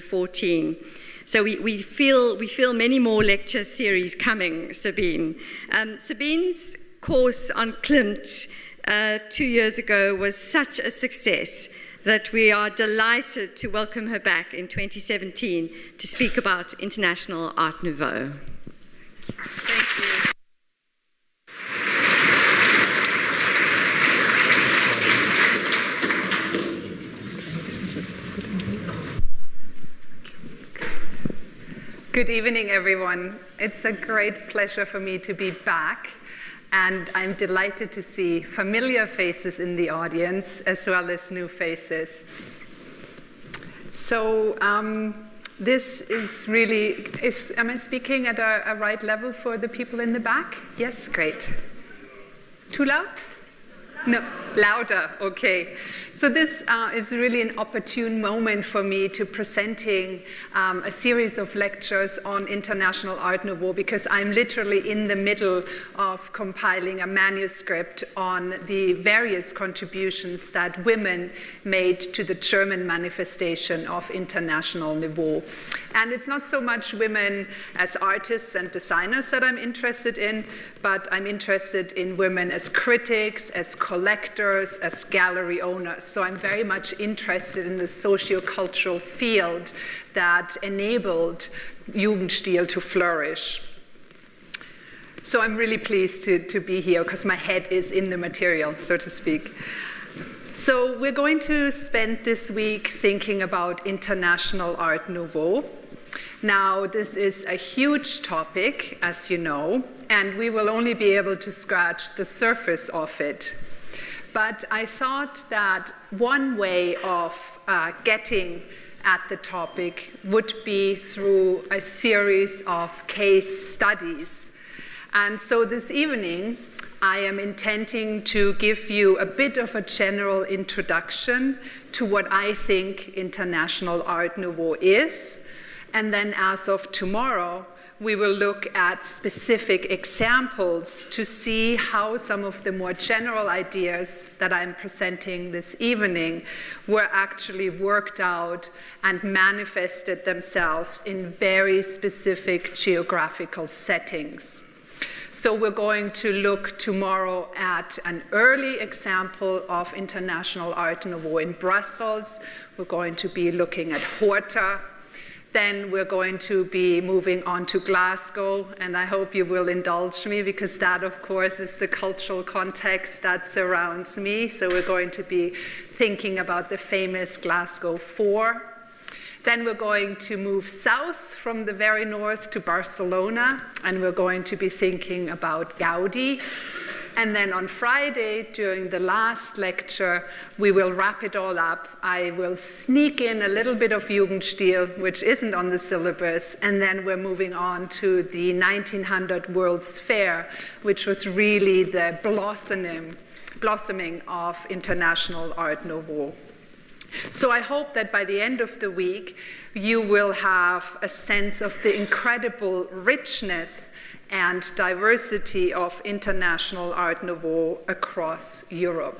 2014. So we feel many more lecture series coming, Sabine. Sabine's course on Klimt 2 years ago was such a success that we are delighted to welcome her back in 2017 to speak about International Art Nouveau. Thank you. Good evening, everyone. It's a great pleasure for me to be back, and I'm delighted to see familiar faces in the audience as well as new faces. So this is really, am I speaking at a right level for the people in the back? Yes, great. Too loud? No, louder, okay. So this is really an opportune moment for me to presenting a series of lectures on International Art Nouveau, because I'm literally in the middle of compiling a manuscript on the various contributions that women made to the German manifestation of International Nouveau. And it's not so much women as artists and designers that I'm interested in, but I'm interested in women as critics, as collectors, as gallery owners. So I'm very much interested in the socio-cultural field that enabled Jugendstil to flourish. So I'm really pleased to be here because my head is in the material, so to speak. So we're going to spend this week thinking about International Art Nouveau. Now, this is a huge topic, as you know, and we will only be able to scratch the surface of it. But I thought that one way of getting at the topic would be through a series of case studies. And so this evening, I am intending to give you a bit of a general introduction to what I think International Art Nouveau is. And then as of tomorrow, we will look at specific examples to see how some of the more general ideas that I'm presenting this evening were actually worked out and manifested themselves in very specific geographical settings. So we're going to look tomorrow at an early example of International Art Nouveau in Brussels. We're going to be looking at Horta. Then we're going to be moving on to Glasgow, and I hope you will indulge me because that, of course, is the cultural context that surrounds me. So we're going to be thinking about the famous Glasgow 4. Then we're going to move south from the very north to Barcelona, and we're going to be thinking about Gaudi. And then on Friday, during the last lecture, we will wrap it all up. I will sneak in a little bit of Jugendstil, which isn't on the syllabus, and then we're moving on to the 1900 World's Fair, which was really the blossoming of International Art Nouveau. So I hope that by the end of the week, you will have a sense of the incredible richness and diversity of International Art Nouveau across Europe.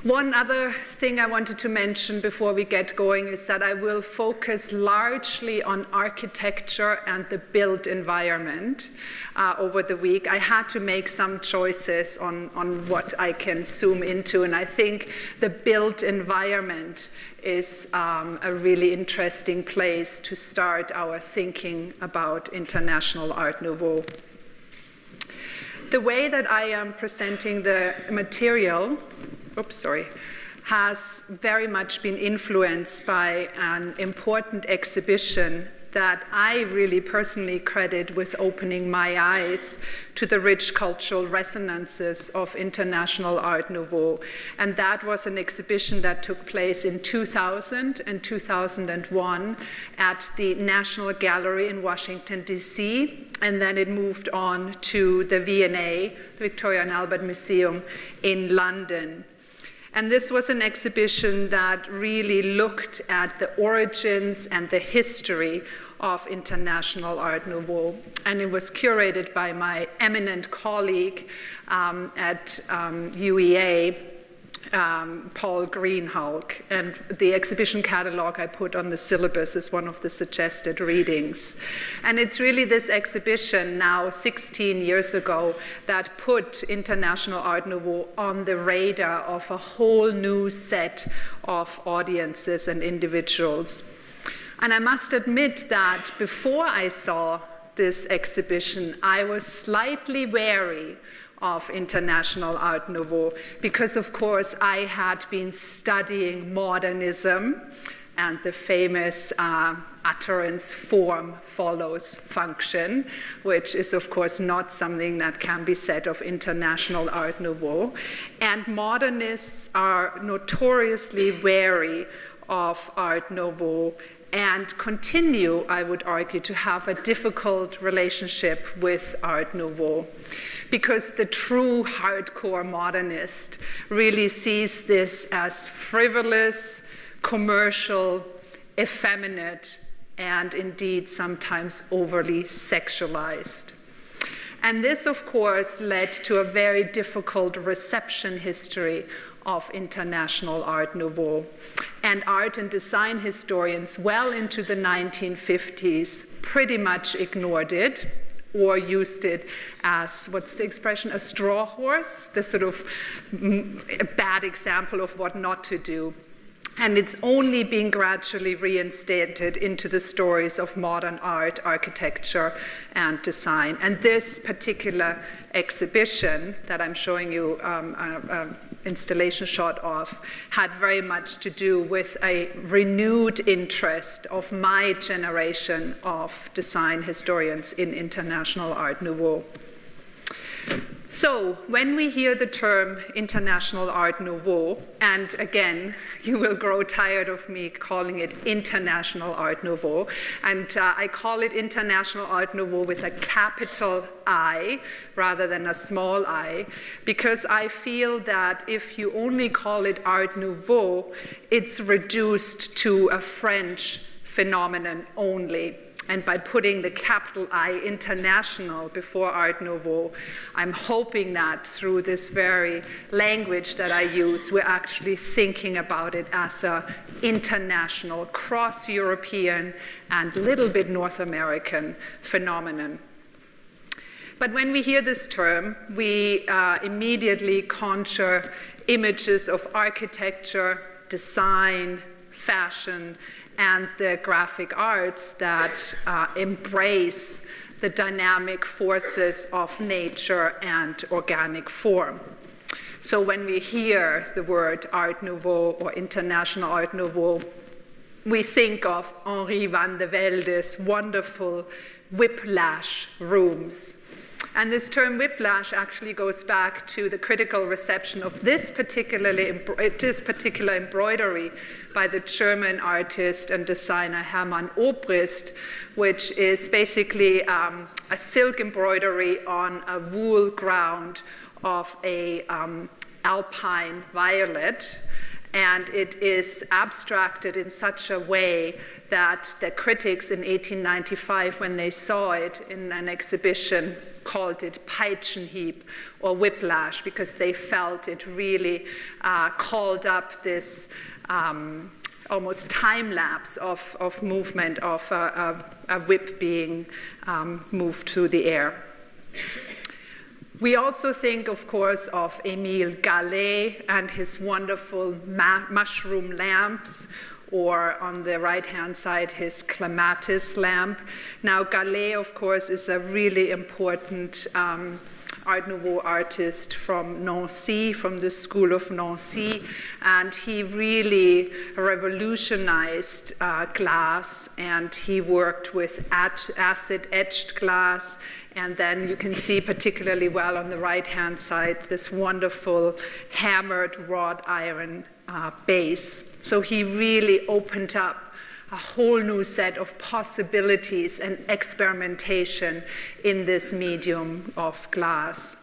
One other thing I wanted to mention before we get going is that I will focus largely on architecture and the built environment over the week. I had to make some choices on what I can zoom into, and I think the built environment is a really interesting place to start our thinking about International Art Nouveau. The way that I am presenting the material, has very much been influenced by an important exhibition that I really personally credit with opening my eyes to the rich cultural resonances of International Art Nouveau. And that was an exhibition that took place in 2000 and 2001 at the National Gallery in Washington, D.C., and then it moved on to the V&A, the Victoria and Albert Museum in London. And this was an exhibition that really looked at the origins and the history of International Art Nouveau. And it was curated by my eminent colleague at UEA, Paul Greenhalgh, and the exhibition catalog I put on the syllabus is one of the suggested readings. And it's really this exhibition now 16 years ago that put International Art Nouveau on the radar of a whole new set of audiences and individuals. And I must admit that before I saw this exhibition, I was slightly wary of International Art Nouveau because, of course, I had been studying modernism and the famous utterance form follows function, which is, of course, not something that can be said of International Art Nouveau. And modernists are notoriously wary of Art Nouveau and continue, I would argue, to have a difficult relationship with Art Nouveau, because the true hardcore modernist really sees this as frivolous, commercial, effeminate, and indeed sometimes overly sexualized. And this, of course, led to a very difficult reception history of International Art Nouveau. And art and design historians well into the 1950s pretty much ignored it or used it as, what's the expression, a straw horse, the sort of a bad example of what not to do. And it's only being gradually reinstated into the stories of modern art, architecture, and design. And this particular exhibition that I'm showing you an installation shot of had very much to do with a renewed interest of my generation of design historians in International Art Nouveau. So when we hear the term International Art Nouveau, and again, you will grow tired of me calling it International Art Nouveau, and I call it International Art Nouveau with a capital I rather than a small I, because I feel that if you only call it Art Nouveau, it's reduced to a French phenomenon only. And by putting the capital I, International, before Art Nouveau, I'm hoping that through this very language that I use, we're actually thinking about it as an international, cross-European, and a little bit North American phenomenon. But when we hear this term, we immediately conjure images of architecture, design, fashion, and the graphic arts that embrace the dynamic forces of nature and organic form. So when we hear the word Art Nouveau or International Art Nouveau, we think of Henri van de Velde's wonderful whiplash rooms. And this term whiplash actually goes back to the critical reception of this particular embroidery by the German artist and designer Hermann Obrist, which is basically a silk embroidery on a wool ground of a alpine violet. And it is abstracted in such a way that the critics in 1895, when they saw it in an exhibition, called it Peitschenhieb or whiplash, because they felt it really called up this almost time lapse of movement of a whip being moved through the air. We also think, of course, of Émile Gallet and his wonderful mushroom lamps, or on the right-hand side, his clematis lamp. Now, Gallet, of course, is a really important Art Nouveau artist from Nancy, from the school of Nancy, and he really revolutionized glass, and he worked with acid-etched glass. And then you can see particularly well on the right-hand side this wonderful hammered wrought iron base. So he really opened up a whole new set of possibilities and experimentation in this medium of glass.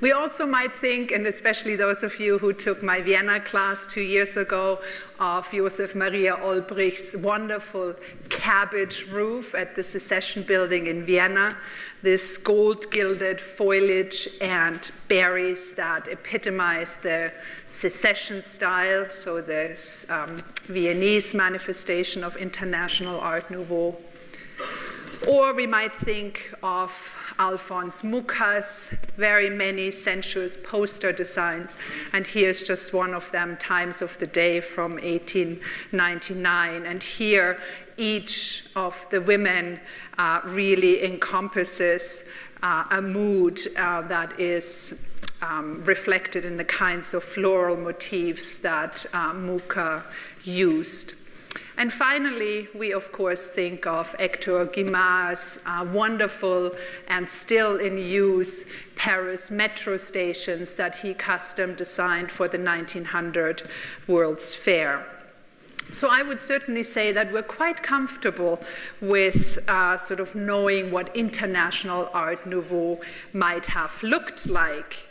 We also might think, and especially those of you who took my Vienna class 2 years ago, of Josef Maria Olbricht's wonderful cabbage roof at the Secession Building in Vienna, this gold-gilded foliage and berries that epitomize the Secession style, so this Viennese manifestation of international Art Nouveau. Or we might think of Alphonse Mucha's very many sensuous poster designs, and here's just one of them, Times of the Day from 1899. And here each of the women really encompasses a mood that is reflected in the kinds of floral motifs that Mucha used. And finally, we of course think of Hector Guimard's wonderful and still in use Paris metro stations that he custom designed for the 1900 World's Fair. So I would certainly say that we're quite comfortable with sort of knowing what international Art Nouveau might have looked like.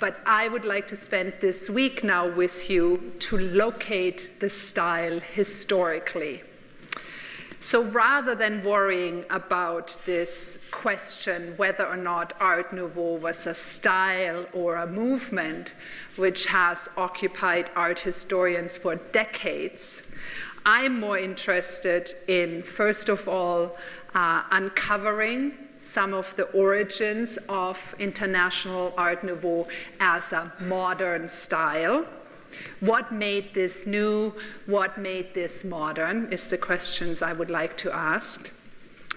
But I would like to spend this week now with you to locate the style historically. So rather than worrying about this question whether or not Art Nouveau was a style or a movement which has occupied art historians for decades, I'm more interested in, first of all, uncovering some of the origins of international Art Nouveau as a modern style. What made this new? What made this modern is the questions I would like to ask.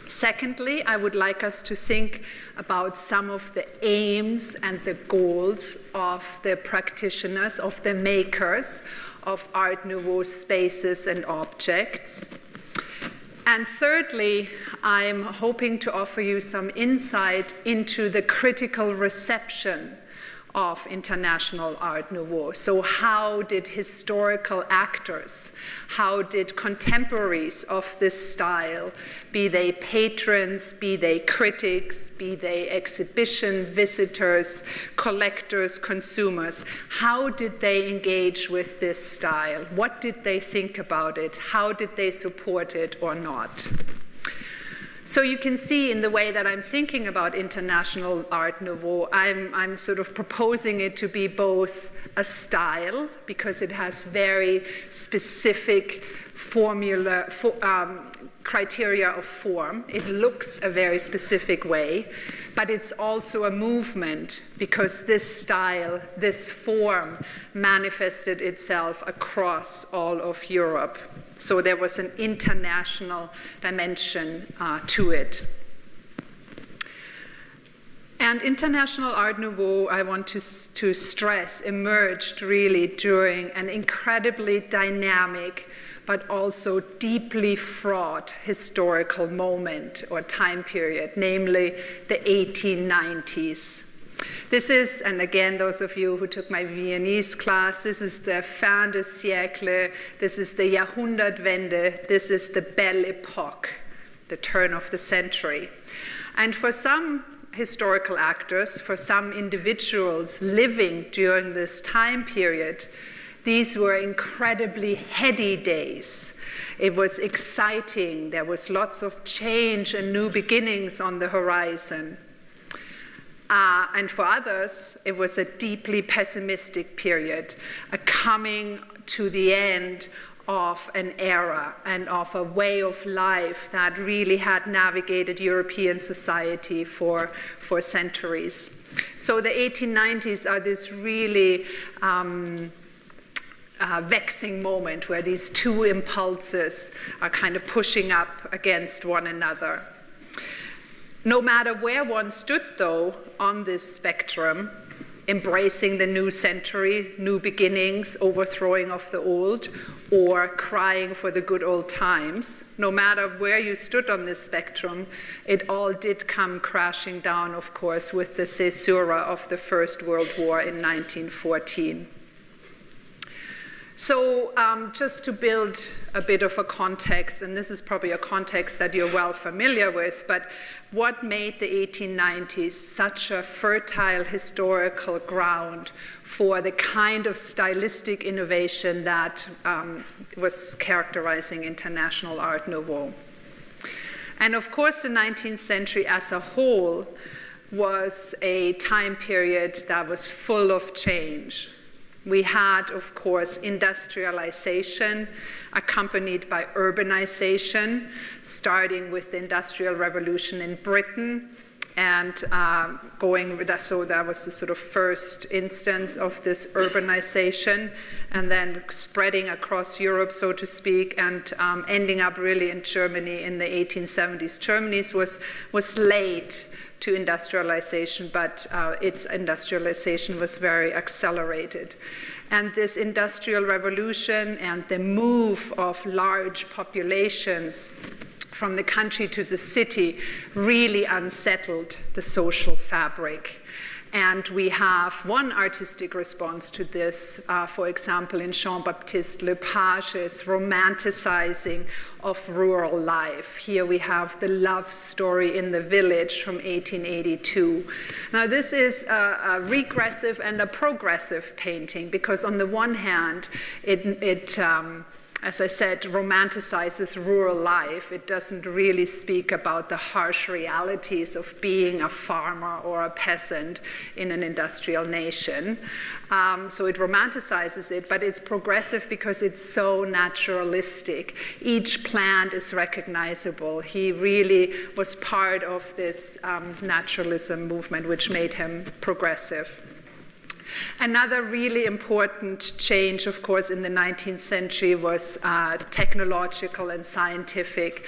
Secondly, I would like us to think about some of the aims and the goals of the practitioners, of the makers of Art Nouveau spaces and objects. And thirdly, I'm hoping to offer you some insight into the critical reception of international Art Nouveau. So how did historical actors, how did contemporaries of this style, be they patrons, be they critics, be they exhibition visitors, collectors, consumers, how did they engage with this style? What did they think about it? How did they support it or not? So you can see in the way that I'm thinking about international Art Nouveau, I'm sort of proposing it to be both a style, because it has very specific criteria of form. It looks a very specific way, but it's also a movement, because this style, this form, manifested itself across all of Europe. So there was an international dimension to it. And international Art Nouveau, I want to stress, emerged really during an incredibly dynamic but also deeply fraught historical moment or time period, namely the 1890s. This is, and again, those of you who took my Viennese class, this is the fin de siècle, this is the Jahrhundertwende, this is the Belle Époque, the turn of the century. And for some historical actors, for some individuals living during this time period, these were incredibly heady days. It was exciting, there was lots of change and new beginnings on the horizon. And for others, it was a deeply pessimistic period, a coming to the end of an era and of a way of life that really had navigated European society for centuries. So the 1890s are this really vexing moment where these two impulses are kind of pushing up against one another. No matter where one stood, though, on this spectrum, embracing the new century, new beginnings, overthrowing of the old, or crying for the good old times, no matter where you stood on this spectrum, it all did come crashing down, of course, with the caesura of the First World War in 1914. So just to build a bit of a context, and this is probably a context that you're well familiar with, but what made the 1890s such a fertile historical ground for the kind of stylistic innovation that was characterizing international Art Nouveau? And of course, the 19th century as a whole was a time period that was full of change. We had, of course, industrialization accompanied by urbanization, starting with the Industrial Revolution in Britain and so that was the sort of first instance of this urbanization, and then spreading across Europe, so to speak, and ending up really in Germany in the 1870s. Germany was late to industrialization, but its industrialization was very accelerated. And this industrial revolution and the move of large populations from the country to the city really unsettled the social fabric. And we have one artistic response to this, for example, in Jean-Baptiste Lepage's romanticizing of rural life. Here we have The Love Story in the Village from 1882. Now this is a regressive and a progressive painting, because on the one hand, it as I said, romanticizes rural life. It doesn't really speak about the harsh realities of being a farmer or a peasant in an industrial nation. So it romanticizes it, but it's progressive because it's so naturalistic. Each plant is recognizable. He really was part of this naturalism movement, which made him progressive. Another really important change, of course, in the 19th century was technological and scientific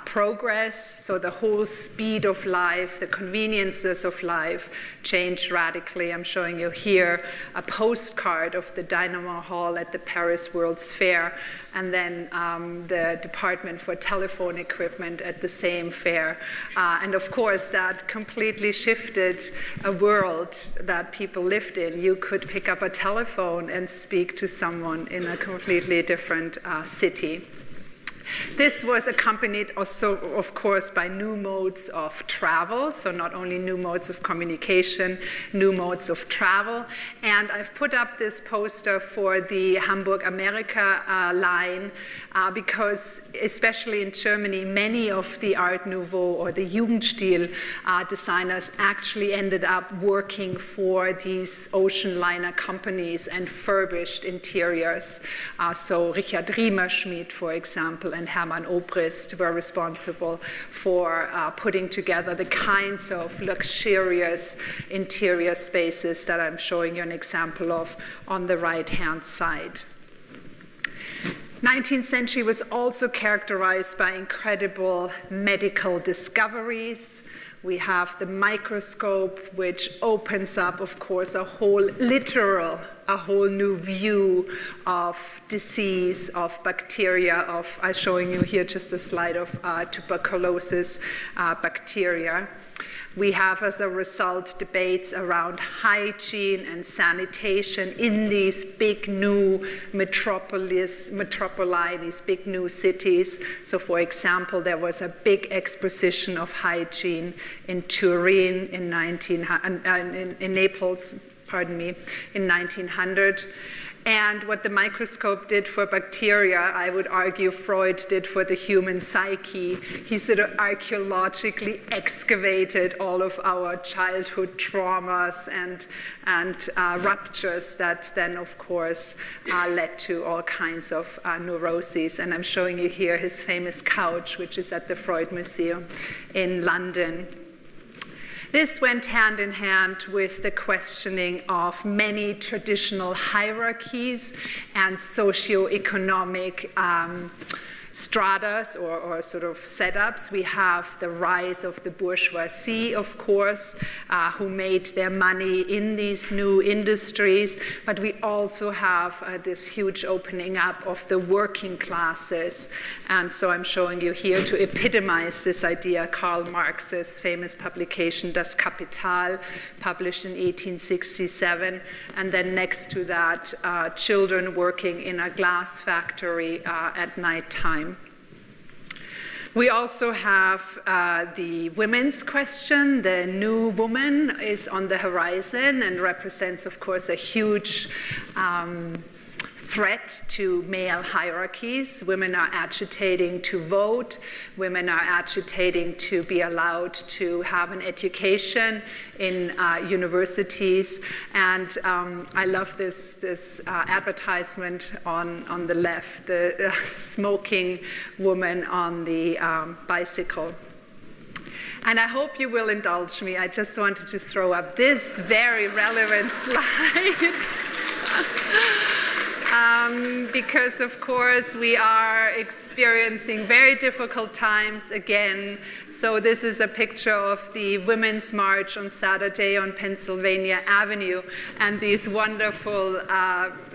progress. So the whole speed of life, the conveniences of life changed radically. I'm showing you here a postcard of the Dynamo Hall at the Paris World's Fair, and then the Department for Telephone Equipment at the same fair. And of course, that completely shifted a world that people lived in. You could pick up a telephone and speak to someone in a completely different city. This was accompanied also, of course, by new modes of travel. So not only new modes of communication, new modes of travel. And I've put up this poster for the Hamburg America line because, especially in Germany, many of the Art Nouveau or the Jugendstil designers actually ended up working for these ocean liner companies and furbished interiors. So Richard Riemerschmidt, for example, and Hermann Obrist were responsible for putting together the kinds of luxurious interior spaces that I'm showing you an example of on the right-hand side. 19th century was also characterized by incredible medical discoveries. We have the microscope, which opens up, of course, a whole new view of disease, of bacteria, I'm showing you here just a slide of tuberculosis bacteria. We have, as a result, debates around hygiene and sanitation in these big new metropoli, these big new cities. So, for example, there was a big exposition of hygiene in Turin in Naples, in 1900. And what the microscope did for bacteria, I would argue Freud did for the human psyche. He sort of archaeologically excavated all of our childhood traumas and ruptures that then, of course, led to all kinds of neuroses. And I'm showing you here his famous couch, which is at the Freud Museum in London. This went hand in hand with the questioning of many traditional hierarchies and socioeconomic stratas or sort of setups. We have the rise of the bourgeoisie, of course, who made their money in these new industries, but we also have this huge opening up of the working classes. And so I'm showing you here to epitomize this idea, Karl Marx's famous publication, Das Kapital, published in 1867, and then next to that, children working in a glass factory at night time. We also have the women's question. The new woman is on the horizon and represents, of course, a huge threat to male hierarchies. Women are agitating to vote. Women are agitating to be allowed to have an education in universities. And I love this advertisement on the left, the smoking woman on the bicycle. And I hope you will indulge me. I just wanted to throw up this very relevant slide. Because, of course, we are experiencing very difficult times again. So this is a picture of the Women's March on Saturday on Pennsylvania Avenue and these wonderful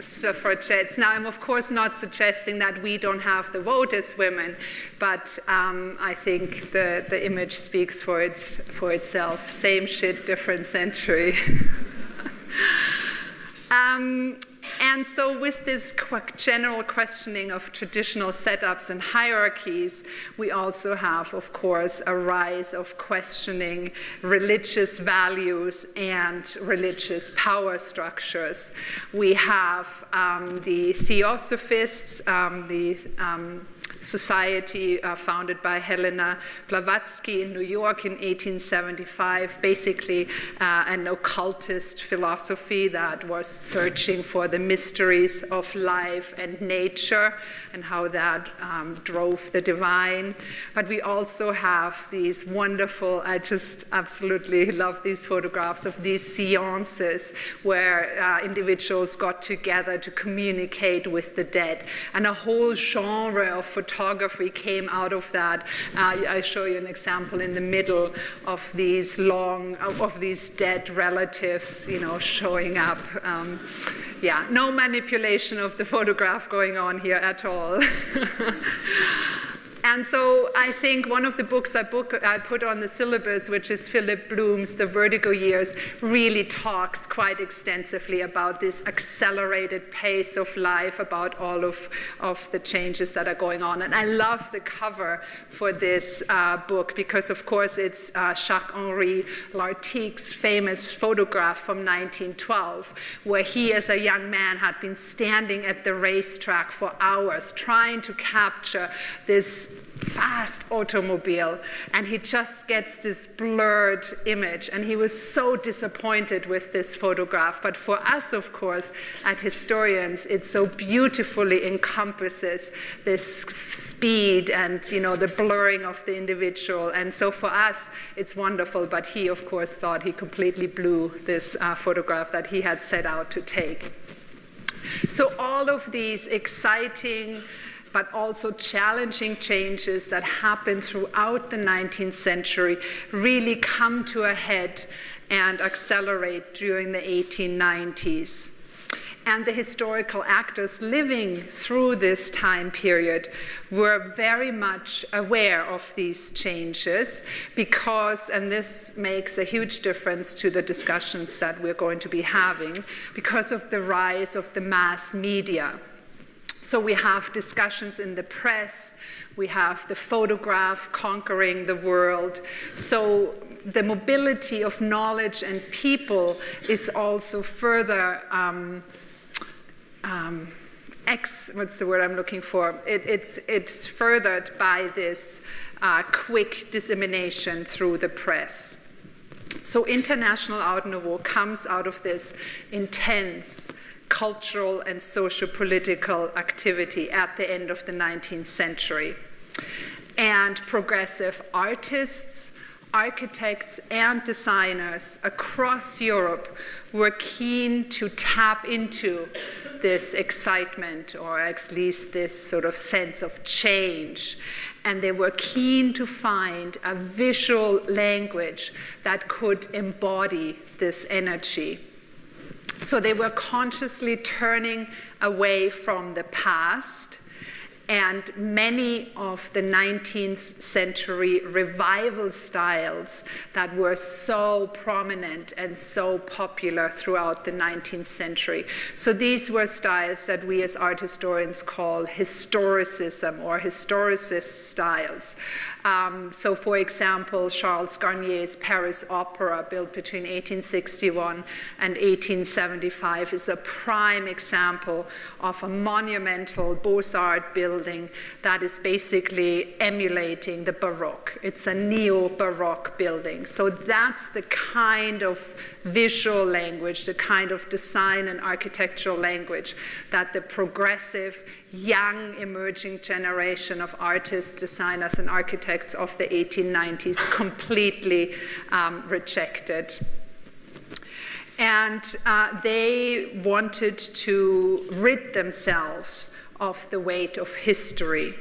suffragettes. Now, I'm, of course, not suggesting that we don't have the vote as women, but I think the image speaks for itself. Same shit, different century. And so with this general questioning of traditional setups and hierarchies, we also have, of course, a rise of questioning religious values and religious power structures. We have the Theosophists, society founded by Helena Blavatsky in New York in 1875, basically an occultist philosophy that was searching for the mysteries of life and nature and how that drove the divine. But we also have these wonderful, I just absolutely love these photographs of these seances where individuals got together to communicate with the dead. And a whole genre of photography came out of that. I show you an example in the middle of these dead relatives, showing up. No manipulation of the photograph going on here at all. And so I think one of the books I put on the syllabus, which is Philip Bloom's The Vertigo Years, really talks quite extensively about this accelerated pace of life, about all of the changes that are going on. And I love the cover for this book because, of course, it's Jacques-Henri Lartique's famous photograph from 1912, where he, as a young man, had been standing at the racetrack for hours trying to capture this fast automobile, and he just gets this blurred image, and he was so disappointed with this photograph. But for us, of course, as historians, it so beautifully encompasses this speed and the blurring of the individual. And so for us, it's wonderful. But he, of course, thought he completely blew this photograph that he had set out to take. So all of these exciting but also challenging changes that happened throughout the 19th century really come to a head and accelerate during the 1890s. And the historical actors living through this time period were very much aware of these changes because, and this makes a huge difference to the discussions that we're going to be having, because of the rise of the mass media. So we have discussions in the press, we have the photograph conquering the world. So the mobility of knowledge and people is also further, what's the word I'm looking for? It's furthered by this quick dissemination through the press. So International Art Nouveau comes out of this intense cultural and socio-political activity at the end of the 19th century. And progressive artists, architects, and designers across Europe were keen to tap into this excitement, or at least this sort of sense of change. And they were keen to find a visual language that could embody this energy. So they were consciously turning away from the past, and many of the 19th century revival styles that were so prominent and so popular throughout the 19th century. So these were styles that we as art historians call historicism or historicist styles. So for example, Charles Garnier's Paris Opera, built between 1861 and 1875, is a prime example of a monumental Beaux-Arts building that is basically emulating the Baroque. It's a neo-Baroque building. So that's the kind of visual language, the kind of design and architectural language that the progressive, young, emerging generation of artists, designers, and architects of the 1890s completely rejected. And they wanted to rid themselves of the weight of history.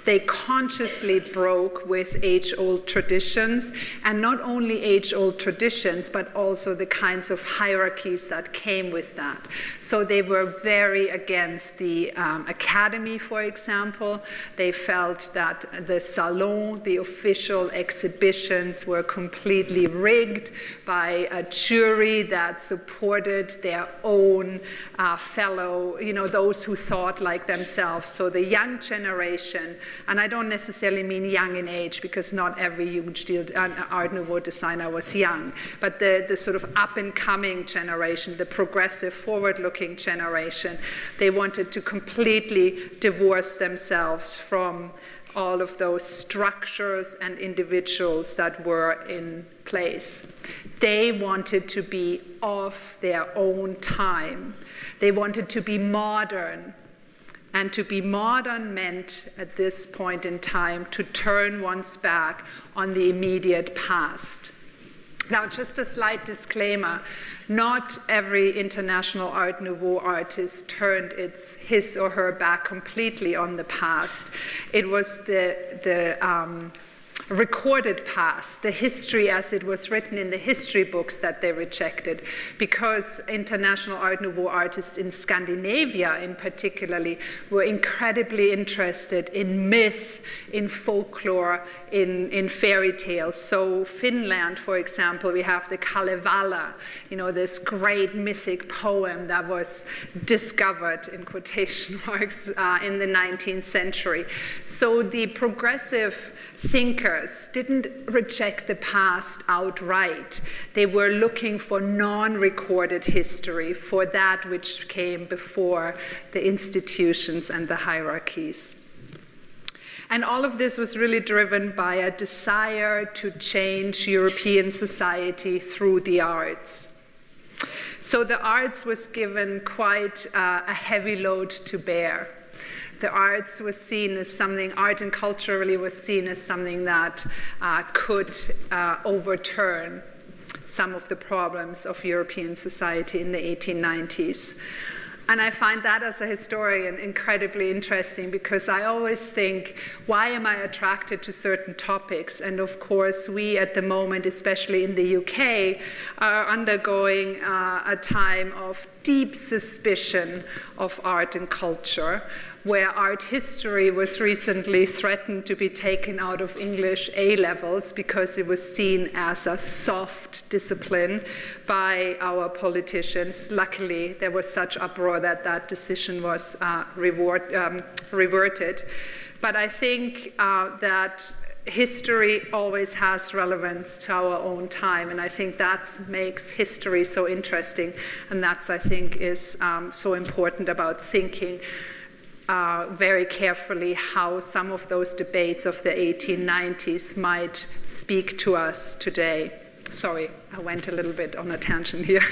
They consciously broke with age-old traditions, and not only age-old traditions, but also the kinds of hierarchies that came with that. So they were very against the academy, for example. They felt that the salon, the official exhibitions, were completely rigged by a jury that supported their own fellow, those who thought like themselves. So the young generation, and I don't necessarily mean young in age, because not every Jugendstil Art Nouveau designer was young, but the sort of up-and-coming generation, the progressive, forward-looking generation, they wanted to completely divorce themselves from all of those structures and individuals that were in place. They wanted to be of their own time. They wanted to be modern. And to be modern meant, at this point in time, to turn one's back on the immediate past. Now, just a slight disclaimer, not every international Art Nouveau artist turned his or her back completely on the past. It was the recorded past, the history as it was written in the history books, that they rejected, because international Art Nouveau artists in Scandinavia in particularly were incredibly interested in myth, in folklore, in fairy tales. So Finland, for example, we have the Kalevala, this great mythic poem that was discovered, in quotation marks, in the 19th century. So the progressive thinkers didn't reject the past outright. They were looking for non-recorded history, for that which came before the institutions and the hierarchies. And all of this was really driven by a desire to change European society through the arts. So the arts was given quite a heavy load to bear. The arts was seen as something, art and culture really was seen as something that could overturn some of the problems of European society in the 1890s. And I find that, as a historian, incredibly interesting, because I always think, why am I attracted to certain topics? And of course, we at the moment, especially in the UK, are undergoing a time of deep suspicion of art and culture, where art history was recently threatened to be taken out of English A-levels because it was seen as a soft discipline by our politicians. Luckily, there was such uproar that that decision was reverted. But I think that history always has relevance to our own time, and I think that makes history so interesting, and that's, I think, is so important about thinking very carefully how some of those debates of the 1890s might speak to us today. Sorry, I went a little bit on a tangent here.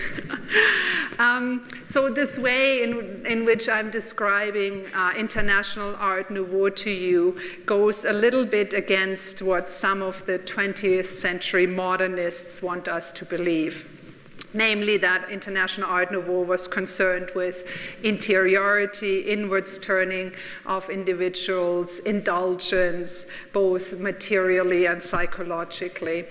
So this way in which I'm describing international Art Nouveau to you goes a little bit against what some of the 20th century modernists want us to believe. namely that International Art Nouveau was concerned with interiority, inwards turning of individuals, indulgence, both materially and psychologically,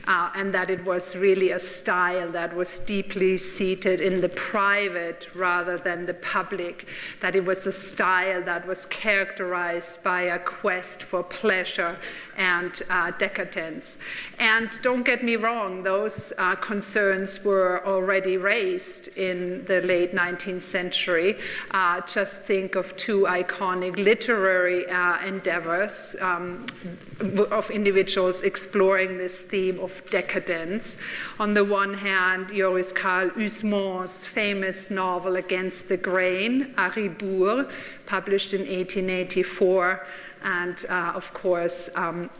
and that it was really a style that was deeply seated in the private rather than the public, that it was a style that was characterized by a quest for pleasure and decadence. And don't get me wrong, those concerns were already raised in the late 19th century. Just think of two iconic literary endeavors of individuals exploring this theme of decadence. On the one hand, Joris Karl Huysmans' famous novel Against the Grain, À Rebours, published in 1884, and of course,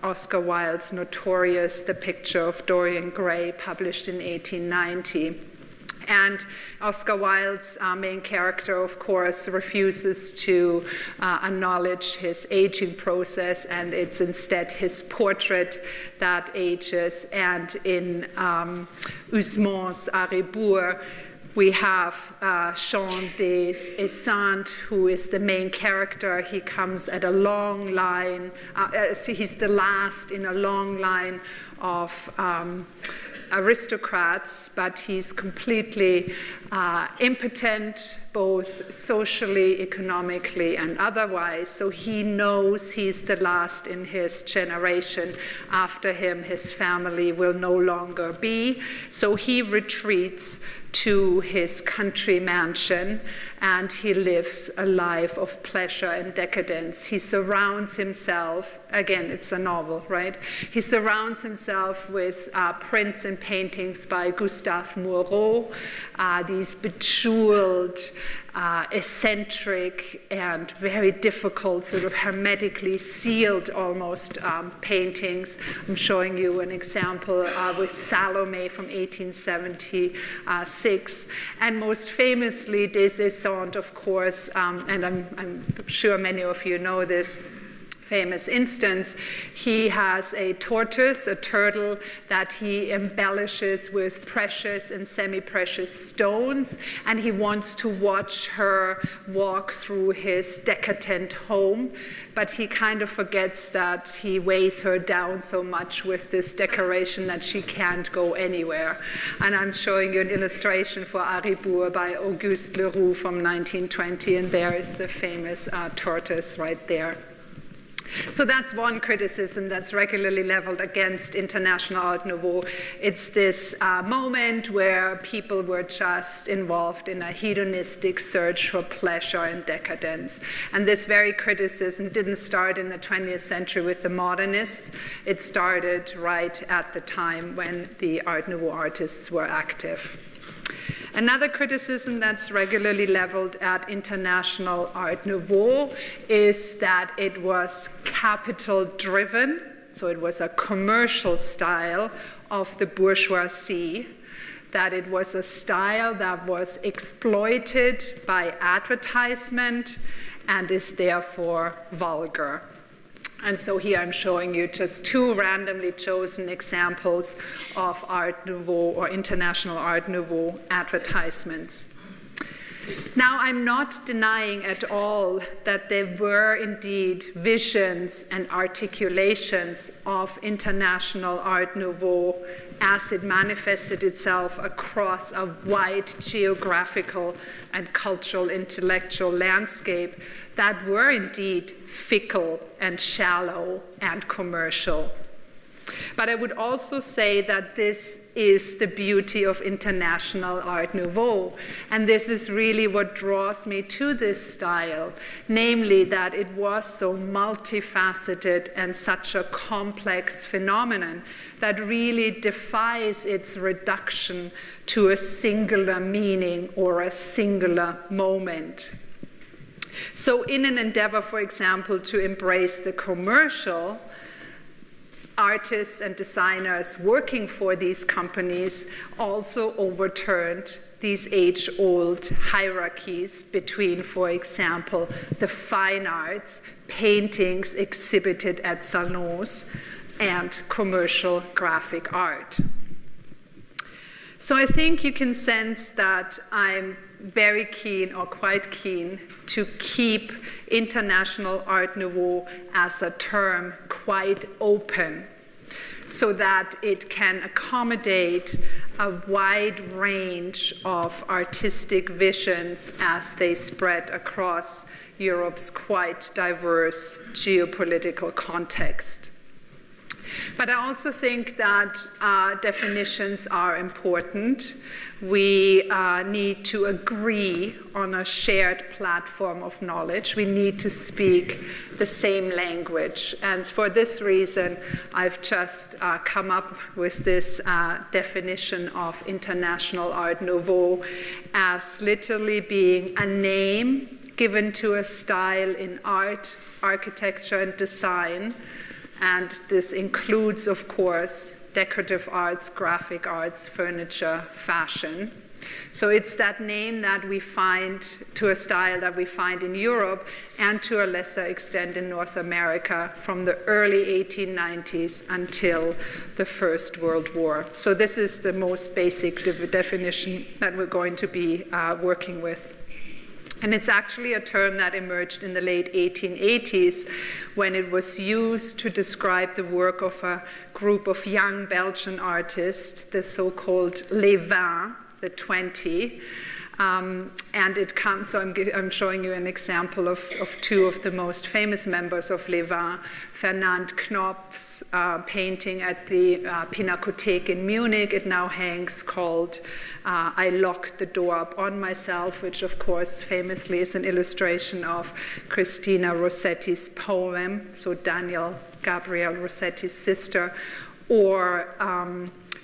Oscar Wilde's notorious The Picture of Dorian Gray, published in 1890. And Oscar Wilde's main character, of course, refuses to acknowledge his aging process, and it's instead his portrait that ages. And in Huysmans' À Rebours, we have Jean des Esseintes, who is the main character. He comes at a long line, he's the last in a long line of aristocrats, but he's completely impotent, both socially, economically, and otherwise. So he knows he's the last in his generation. After him, his family will no longer be. So he retreats to his country mansion, and he lives a life of pleasure and decadence. He surrounds himself, again, it's a novel, right? He surrounds himself with prints and paintings by Gustave Moreau, these bejeweled, eccentric and very difficult, sort of hermetically sealed almost paintings. I'm showing you an example with Salome from 1876. And most famously, Des Esseintes, of course, and I'm sure many of you know this famous instance, he has a tortoise, a turtle, that he embellishes with precious and semi-precious stones, and he wants to watch her walk through his decadent home, but he kind of forgets that he weighs her down so much with this decoration that she can't go anywhere. And I'm showing you an illustration for À Rebours by Auguste Leroux from 1920, and there is the famous tortoise right there. So that's one criticism that's regularly leveled against International Art Nouveau. It's this moment where people were just involved in a hedonistic search for pleasure and decadence. And this very criticism didn't start in the 20th century with the modernists. It started right at the time when the Art Nouveau artists were active. Another criticism that's regularly leveled at International Art Nouveau is that it was capital-driven, so it was a commercial style of the bourgeoisie, that it was a style that was exploited by advertisement and is therefore vulgar. And so here I'm showing you just two randomly chosen examples of Art Nouveau or International Art Nouveau advertisements. Now, I'm not denying at all that there were indeed visions and articulations of International Art Nouveau as it manifested itself across a wide geographical and cultural intellectual landscape that were indeed fickle and shallow and commercial. But I would also say that this is the beauty of International Art Nouveau. And this is really what draws me to this style, namely that it was so multifaceted and such a complex phenomenon that really defies its reduction to a singular meaning or a singular moment. So in an endeavor, for example, to embrace the commercial, artists and designers working for these companies also overturned these age-old hierarchies between, for example, the fine arts, paintings exhibited at salons, and commercial graphic art. So I think you can sense that I'm very keen, or quite keen, to keep International Art Nouveau as a term quite open, so that it can accommodate a wide range of artistic visions as they spread across Europe's quite diverse geopolitical context. But I also think that definitions are important. We need to agree on a shared platform of knowledge. We need to speak the same language. And for this reason, I've just come up with this definition of International Art Nouveau as literally being a name given to a style in art, architecture, and design. And this includes, of course, decorative arts, graphic arts, furniture, fashion. So it's that name that we find, to a style that we find in Europe and to a lesser extent in North America from the early 1890s until the First World War. So this is the most basic definition that we're going to be working with. And it's actually a term that emerged in the late 1880s when it was used to describe the work of a group of young Belgian artists, the so-called Les 20, the 20. And it comes, so I'm showing you an example of two of the most famous members of Les 20, Fernand Knopf's painting at the Pinakothek in Munich. It now hangs, called I Locked the Door Upon Myself, which of course famously is an illustration of Christina Rossetti's poem, so Daniel Gabriel Rossetti's sister, or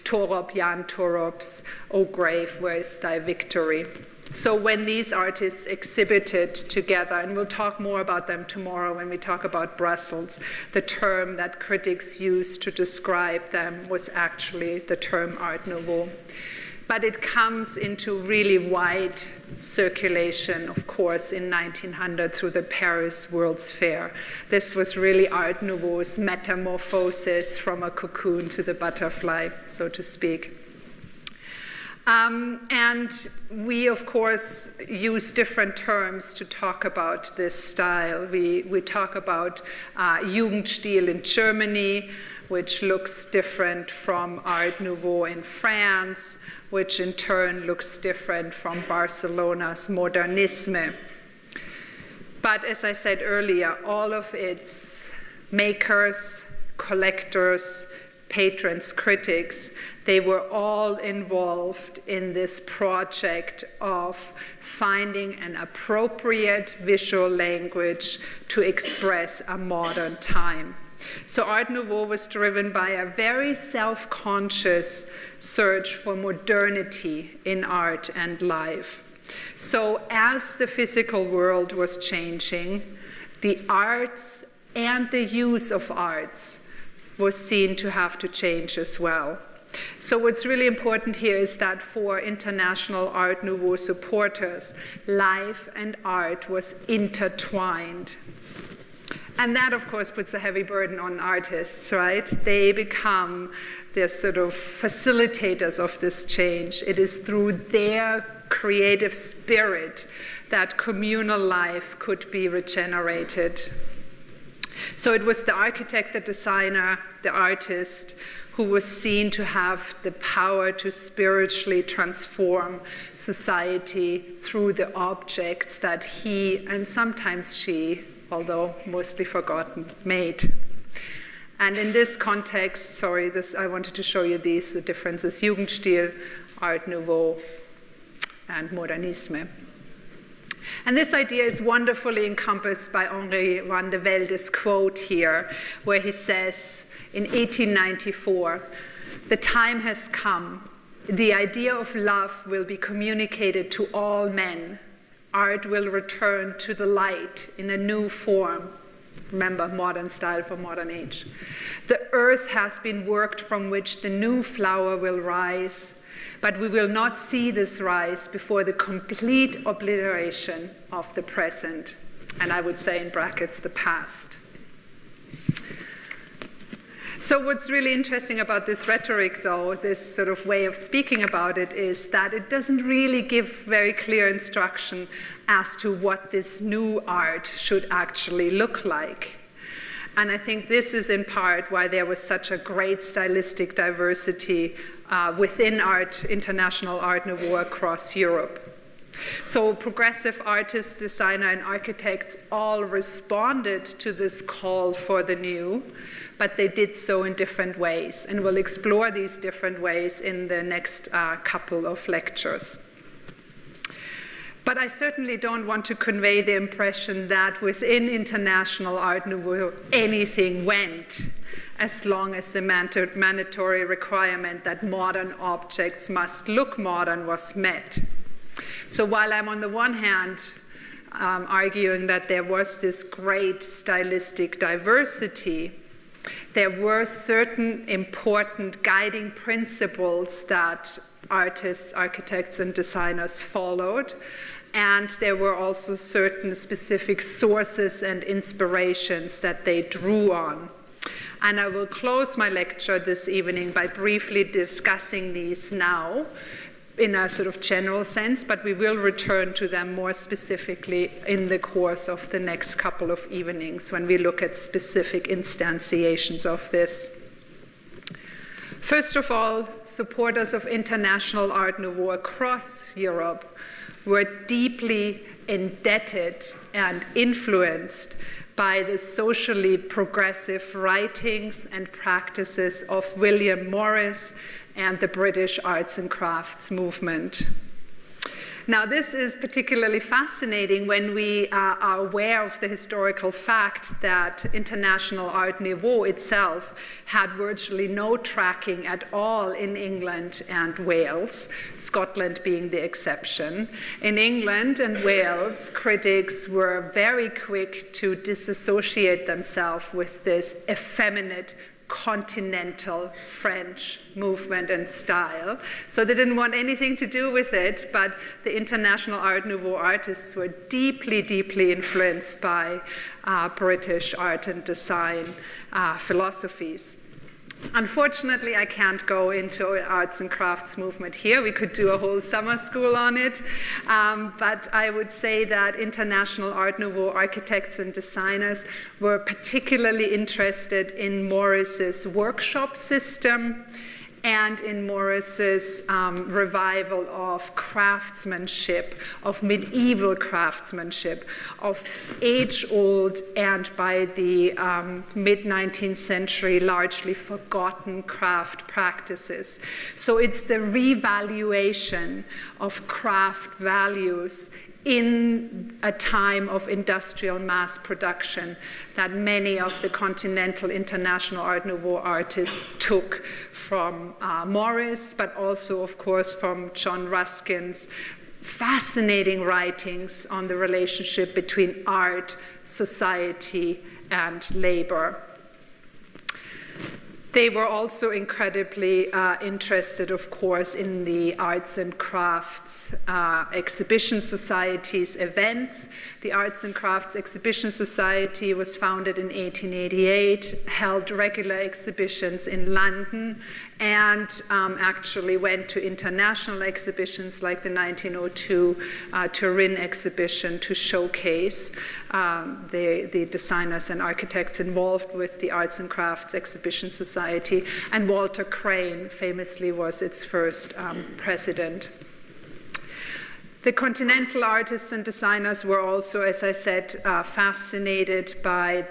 Torop, Jan Torop's O Grave, Where is Thy Victory? So when these artists exhibited together, and we'll talk more about them tomorrow when we talk about Brussels, the term that critics used to describe them was actually the term Art Nouveau. But it comes into really wide circulation, of course, in 1900 through the Paris World's Fair. This was really Art Nouveau's metamorphosis from a cocoon to the butterfly, so to speak. And we, of course, use different terms to talk about this style. We talk about Jugendstil in Germany, which looks different from Art Nouveau in France, which in turn looks different from Barcelona's Modernisme. But as I said earlier, all of its makers, collectors, patrons, critics, they were all involved in this project of finding an appropriate visual language to express a modern time. So Art Nouveau was driven by a very self-conscious search for modernity in art and life. So as the physical world was changing, the arts and the use of arts was seen to have to change as well. So what's really important here is that for International Art Nouveau supporters, life and art was intertwined. And that, of course, puts a heavy burden on artists, right? They become the sort of facilitators of this change. It is through their creative spirit that communal life could be regenerated. So it was the architect, the designer, the artist who was seen to have the power to spiritually transform society through the objects that he, and sometimes she, although mostly forgotten, made. And in this context, I wanted to show you the differences: Jugendstil, Art Nouveau, and Modernisme. And this idea is wonderfully encompassed by Henri van de Velde's quote here, where he says in 1894, "The time has come. The idea of love will be communicated to all men. Art will return to the light in a new form." Remember, modern style for modern age. "The earth has been worked from which the new flower will rise, but we will not see this rise before the complete obliteration of the present," and I would say in brackets, the past. So what's really interesting about this rhetoric, though, this sort of way of speaking about it, is that it doesn't really give very clear instruction as to what this new art should actually look like. And I think this is in part why there was such a great stylistic diversity within international Art Nouveau across Europe. So progressive artists, designers, and architects all responded to this call for the new, but they did so in different ways. And we'll explore these different ways in the next couple of lectures. But I certainly don't want to convey the impression that within international Art Nouveau, anything went, as long as the mandatory requirement that modern objects must look modern was met. So while I'm on the one hand arguing that there was this great stylistic diversity, there were certain important guiding principles that artists, architects, and designers followed. And there were also certain specific sources and inspirations that they drew on. And I will close my lecture this evening by briefly discussing these now in a sort of general sense, but we will return to them more specifically in the course of the next couple of evenings when we look at specific instantiations of this. First of all, supporters of international Art Nouveau across Europe were deeply indebted and influenced by the socially progressive writings and practices of William Morris and the British arts and crafts movement. Now, this is particularly fascinating when we are aware of the historical fact that international Art Nouveau itself had virtually no tracking at all in England and Wales, Scotland being the exception. In England and Wales, critics were very quick to disassociate themselves with this effeminate continental French movement and style. So they didn't want anything to do with it, but the international Art Nouveau artists were deeply, deeply influenced by British art and design philosophies. Unfortunately, I can't go into arts and crafts movement here. We could do a whole summer school on it. But I would say that international Art Nouveau architects and designers were particularly interested in Morris's workshop system and in Morris's revival of craftsmanship, of medieval craftsmanship, of age-old and by the mid-19th century largely forgotten craft practices. So it's the revaluation of craft values in a time of industrial mass production that many of the continental international Art Nouveau artists took from Morris, but also, of course, from John Ruskin's fascinating writings on the relationship between art, society, and labor. They were also incredibly interested, of course, in the Arts and Crafts Exhibition Society's events. The Arts and Crafts Exhibition Society was founded in 1888, held regular exhibitions in London, and actually went to international exhibitions like the 1902 Turin exhibition to showcase the designers and architects involved with the Arts and Crafts Exhibition Society. And Walter Crane famously was its first president. The continental artists and designers were also, as I said, fascinated by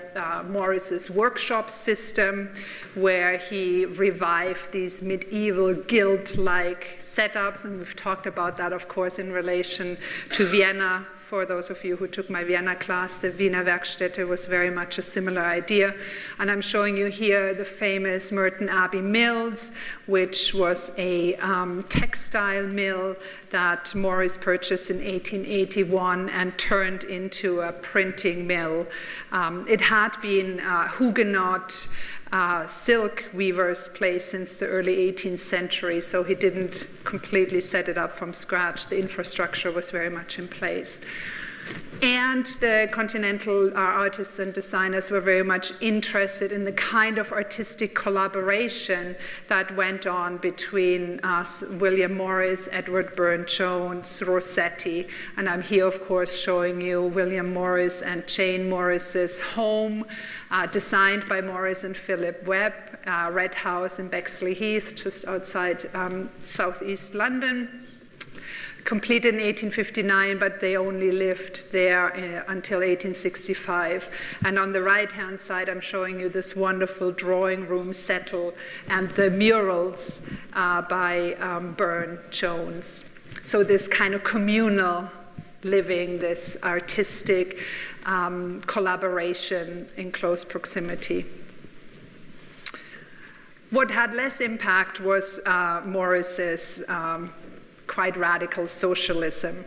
Morris's workshop system, where he revived these medieval guild-like setups, and we've talked about that, of course, in relation to Vienna. For those of you who took my Vienna class, the Wiener Werkstätte was very much a similar idea. And I'm showing you here the famous Merton Abbey Mills, which was a textile mill that Morris purchased in 1881 and turned into a printing mill. It had been Huguenot silk weaver's place since the early 18th century, so he didn't completely set it up from scratch. The infrastructure was very much in place. And the continental artists and designers were very much interested in the kind of artistic collaboration that went on between William Morris, Edward Burne-Jones, Rossetti. And I'm here, of course, showing you William Morris and Jane Morris's home, designed by Morris and Philip Webb, Red House in Bexley Heath, just outside southeast London. Completed in 1859, but they only lived there until 1865. And on the right-hand side, I'm showing you this wonderful drawing room settle and the murals by Burne-Jones. So this kind of communal living, this artistic collaboration in close proximity. What had less impact was Morris's quite radical socialism.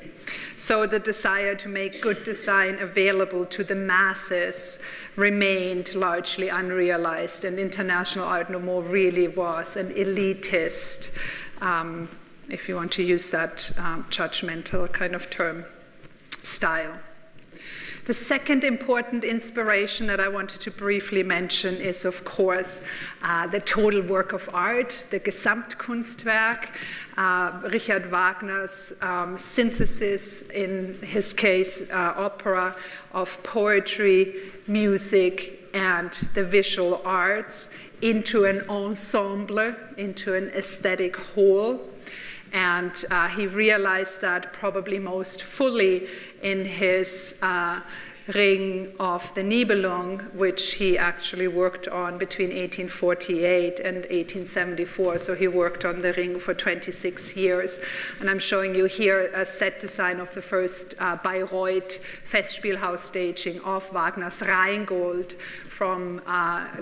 So the desire to make good design available to the masses remained largely unrealized, and International Art Nouveau really was an elitist, if you want to use that judgmental kind of term, style. The second important inspiration that I wanted to briefly mention is, of course, the total work of art, the Gesamtkunstwerk, Richard Wagner's synthesis, in his case, opera, of poetry, music, and the visual arts into an ensemble, into an aesthetic whole. And he realized that probably most fully in his Ring of the Nibelung, which he actually worked on between 1848 and 1874. So he worked on the Ring for 26 years. And I'm showing you here a set design of the first Bayreuth Festspielhaus staging of Wagner's Rheingold from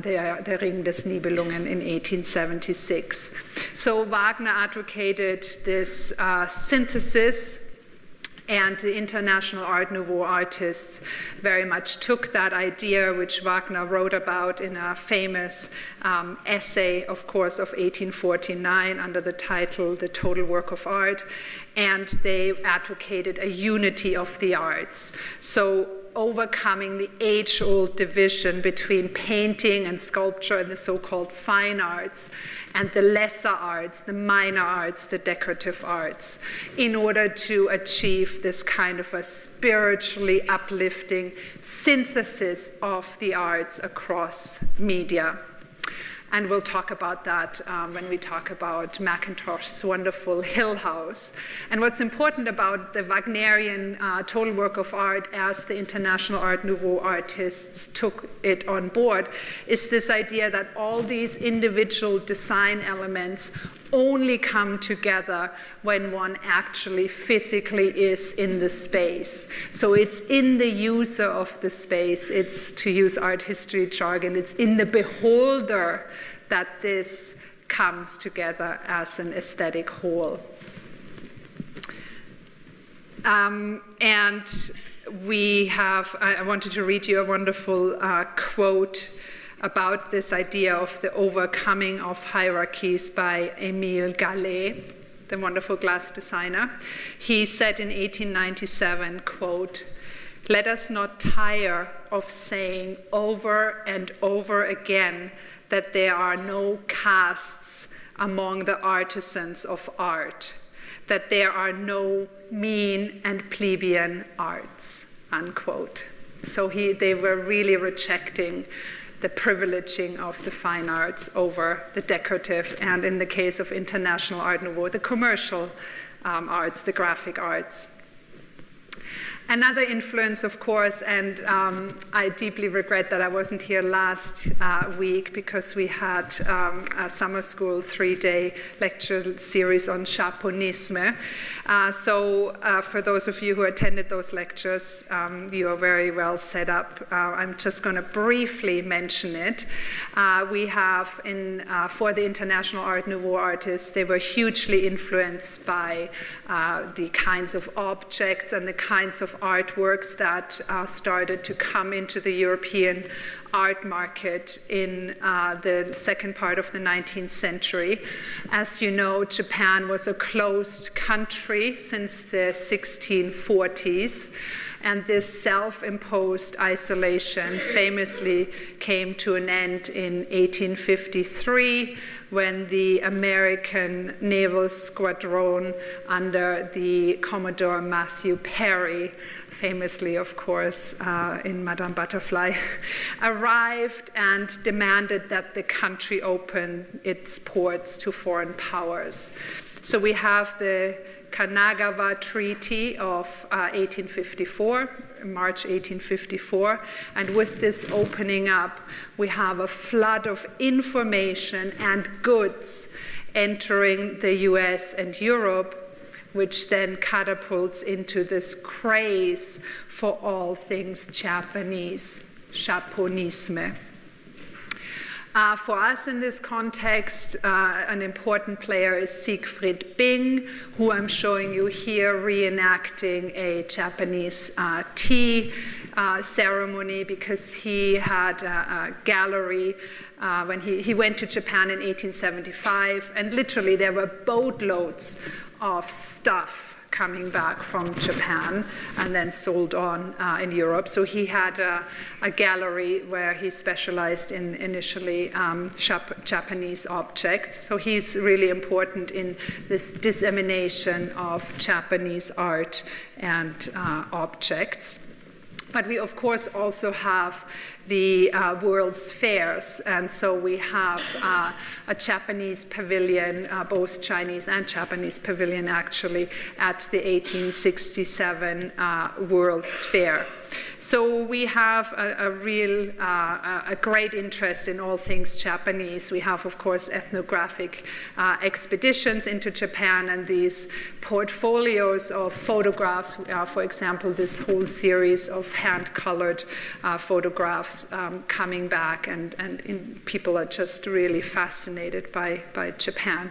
the Ring des Nibelungen in 1876. So Wagner advocated this synthesis, and the International Art Nouveau artists very much took that idea, which Wagner wrote about in a famous essay, of course, of 1849 under the title The Total Work of Art, and they advocated a unity of the arts. So overcoming the age-old division between painting and sculpture and the so-called fine arts, and the lesser arts, the minor arts, the decorative arts, in order to achieve this kind of a spiritually uplifting synthesis of the arts across media. And we'll talk about that when we talk about Mackintosh's wonderful Hill House. And what's important about the Wagnerian total work of art, as the International Art Nouveau artists took it on board, is this idea that all these individual design elements only come together when one actually physically is in the space. So it's in the user of the space, it's, to use art history jargon, it's in the beholder that this comes together as an aesthetic whole. And we have, I wanted to read you a wonderful quote about this idea of the overcoming of hierarchies by Émile Gallet, the wonderful glass designer. He said in 1897, quote, "Let us not tire of saying over and over again that there are no castes among the artisans of art, that there are no mean and plebeian arts," unquote. So they were really rejecting the privileging of the fine arts over the decorative, and in the case of International Art Nouveau, the commercial arts, the graphic arts. Another influence, of course, and I deeply regret that I wasn't here last week, because we had a summer school 3-day lecture series on Chaponisme. So for those of you who attended those lectures, you are very well set up. I'm just going to briefly mention it. We have, for the International Art Nouveau artists, they were hugely influenced by the kinds of objects and the kinds of artworks that started to come into the European art market in the second part of the 19th century. As you know, Japan was a closed country since the 1640s. And this self-imposed isolation famously came to an end in 1853 when the American naval squadron under the Commodore Matthew Perry, famously, of course, in Madame Butterfly, arrived and demanded that the country open its ports to foreign powers. So we have the Kanagawa Treaty of 1854, March 1854, and with this opening up, we have a flood of information and goods entering the US and Europe, which then catapults into this craze for all things Japanese, Japonisme. For us in this context, an important player is Siegfried Bing, who I'm showing you here reenacting a Japanese tea ceremony, because he had a gallery when he went to Japan in 1875, and literally there were boatloads of stuff coming back from Japan and then sold on in Europe. So he had a gallery where he specialized in initially Japanese objects. So he's really important in this dissemination of Japanese art and objects. But we, of course, also have the World's Fairs. And so we have a Japanese pavilion, both Chinese and Japanese pavilion, actually, at the 1867 World's Fair. So we have a great interest in all things Japanese. We have, of course, ethnographic expeditions into Japan and these portfolios of photographs. For example, this whole series of hand-colored photographs coming back, and people are just really fascinated by Japan.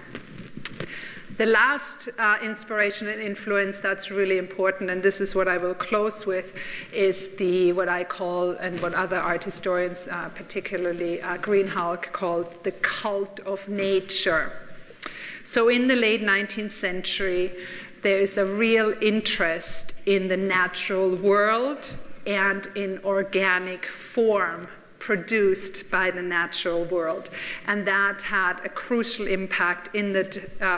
The last inspiration and influence that's really important, and this is what I will close with, is what I call, and what other art historians, particularly Greenhalgh, called the cult of nature. So in the late 19th century, there is a real interest in the natural world and in organic form produced by the natural world. And that had a crucial impact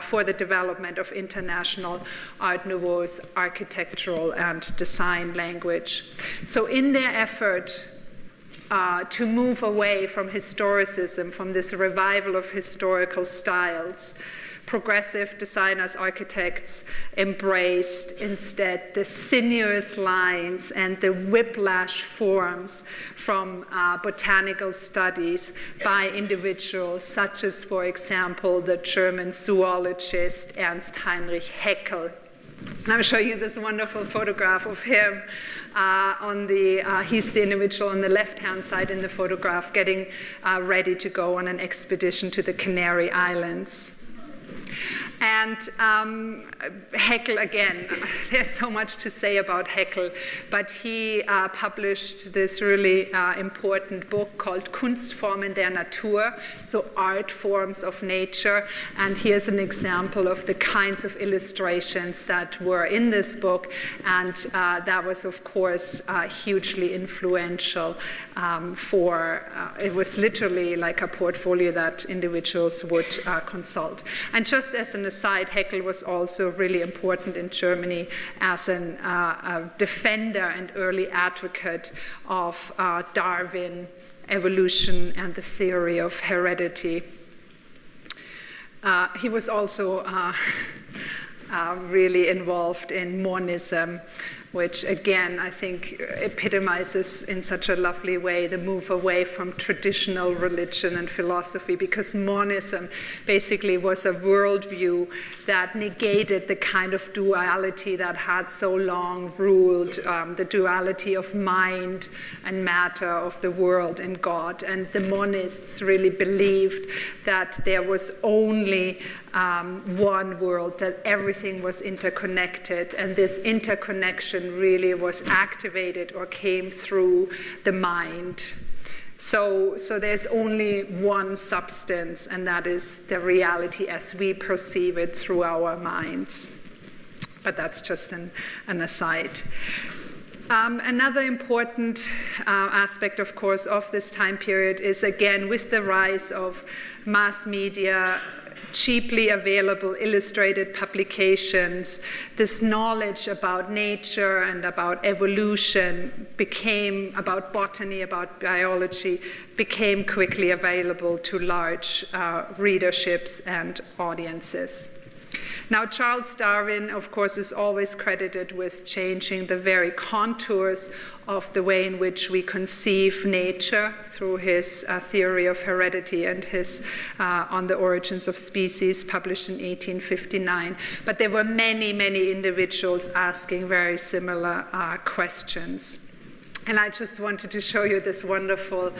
for the development of international Art Nouveau's architectural and design language. So in their effort to move away from historicism, from this revival of historical styles, progressive designers, architects embraced instead the sinuous lines and the whiplash forms from botanical studies by individuals such as, for example, the German zoologist Ernst Heinrich Haeckel. And I'll show you this wonderful photograph of him. He's the individual on the left-hand side in the photograph getting ready to go on an expedition to the Canary Islands. And Haeckel, again, there's so much to say about Haeckel, but he published this really important book called Kunstformen der Natur, so art forms of nature. And here's an example of the kinds of illustrations that were in this book. And that was, of course, hugely influential it was literally like a portfolio that individuals would consult. And just as an aside, Haeckel was also really important in Germany as a defender and early advocate of Darwin, evolution, and the theory of heredity. He was also really involved in monism, which again I think epitomizes in such a lovely way the move away from traditional religion and philosophy, because monism basically was a worldview that negated the kind of duality that had so long ruled, the duality of mind and matter, of the world and God. And the monists really believed that there was only one world, that everything was interconnected, and this interconnection really was activated or came through the mind. So there's only one substance, and that is the reality as we perceive it through our minds. But that's just an aside. Another important aspect, of course, of this time period is, again, with the rise of mass media, cheaply available illustrated publications, this knowledge about nature and about evolution about botany, about biology, became quickly available to large readerships and audiences. Now, Charles Darwin, of course, is always credited with changing the very contours of the way in which we conceive nature through his theory of heredity and his On the Origins of Species, published in 1859. But there were many, many individuals asking very similar questions. And I just wanted to show you this wonderful